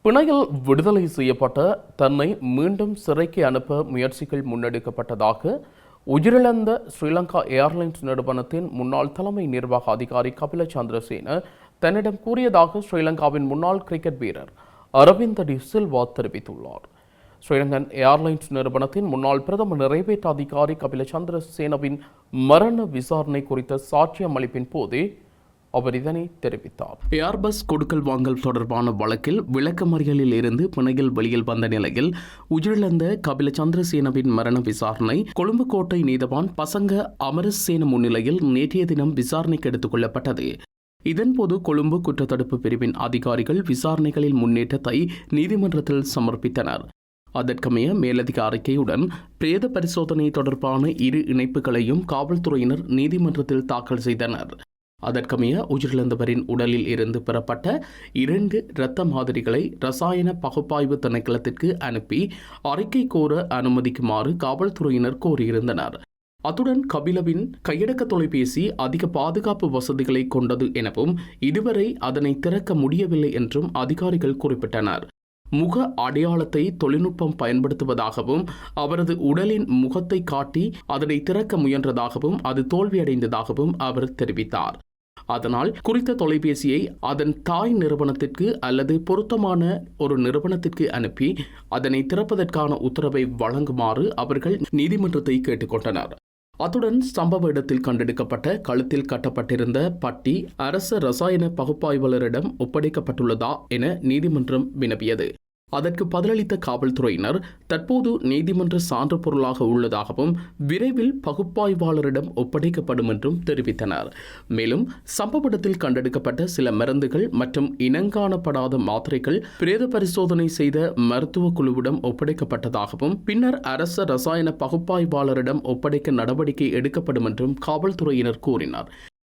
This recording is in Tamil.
பிணையில் விடுதலை செய்யப்பட்ட தன்னை மீண்டும் சிறைக்கு அனுப்ப முயற்சிகள் முன்னெடுக்கப்பட்டதாக உயிரிழந்த ஸ்ரீலங்கா ஏர்லைன்ஸ் நிறுவனத்தின் முன்னாள் தலைமை நிர்வாக அதிகாரி கபில சந்திரசேன தன்னிடம் கூறியதாக ஸ்ரீலங்காவின் முன்னாள் கிரிக்கெட் வீரர் அரவிந்த் டி சில்வா தெரிவித்துள்ளார். ஸ்ரீலங்கன் ஏர்லைன்ஸ் நிறுவனத்தின் முன்னாள் பிரதம நிறைவேற்று அதிகாரி கபில சந்திரசேனவின் மரண விசாரணை குறித்த சாட்சியம் அளிப்பின் போதே அவர் இதனை தெரிவித்தார். ஏர்பஸ் கொடுக்கல் வாங்கல் தொடர்பான வழக்கில் விளக்கமறியலில் இருந்து பிணையில் வெளியில் வந்த நிலையில் உயிரிழந்த கபில சந்திரசேனவின் மரண விசாரணை கொழும்பு கோட்டை நீதவான் பசங்க அமரசேன முன்னிலையில் நேற்றைய தினம் விசாரணைக்கு எடுத்துக் கொள்ளப்பட்டது. இதன்போது கொழும்பு குற்றத்தடுப்பு பிரிவின் அதிகாரிகள் விசாரணைகளில் முன்னேற்றத்தை நீதிமன்றத்தில் சமர்ப்பித்தனர். அதற்கமைய மேலதிக அறிக்கையுடன் பிரேத பரிசோதனை தொடர்பான இரு இணைப்புகளையும் காவல்துறையினர் நீதிமன்றத்தில் தாக்கல் செய்தனர். அதற்கமைய உயிரிழந்தவரின் உடலில் இருந்து பெறப்பட்ட 2 இரத்த மாதிரிகளை ரசாயன பகுப்பாய்வு திணைக்களத்திற்கு அனுப்பி அறிக்கை கோர அனுமதிக்குமாறு காவல்துறையினர் கோரியிருந்தனர். அத்துடன் கபிலவின் கையடக்க தொலைபேசி அதிக பாதுகாப்பு வசதிகளை கொண்டது எனவும் இதுவரை அதனை திறக்க முடியவில்லை என்றும் அதிகாரிகள் குறிப்பிட்டனர். முக அடையாளத்தை தொழில்நுட்பம் பயன்படுத்துவதாகவும் அவரது உடலின் முகத்தை காட்டி அதனை திறக்க முயன்றதாகவும் அது தோல்வியடைந்ததாகவும் அவர் தெரிவித்தார். அதனால் குறித்த தொலைபேசியை அதன் தாய் நிறுவனத்திற்கு அல்லது பொருத்தமான ஒரு நிறுவனத்திற்கு அனுப்பி அதனை திறப்பதற்கான உத்தரவை வழங்குமாறு அவர்கள் நீதிமன்றத்தை கேட்டுக்கொண்டனர். அத்துடன் சம்பவ இடத்தில் கண்டெடுக்கப்பட்ட கழுத்தில் கட்டப்பட்டிருந்த பட்டி அரச ரசாயன பகுப்பாய்வாளரிடம் ஒப்படைக்கப்பட்டுள்ளதா என நீதிமன்றம் வினவியது. அதற்கு பதிலளித்த காவல்துறையினர் தற்போது நீதிமன்ற சான்று பொருளாக உள்ளதாகவும் விரைவில் பகுப்பாய்வாளரிடம் ஒப்படைக்கப்படும் என்றும் தெரிவித்தனர். மேலும் சம்பவ இடத்தில் கண்டெடுக்கப்பட்ட சில மருந்துகள் மற்றும் இனங்காணப்படாத மாத்திரைகள் பிரேத பரிசோதனை செய்த மருத்துவ குழுவிடம் ஒப்படைக்கப்பட்டதாகவும் பின்னர் அரச ரசாயன பகுப்பாய்வாளரிடம் ஒப்படைக்க நடவடிக்கை எடுக்கப்படும் என்றும் காவல்துறையினர் கூறினர்.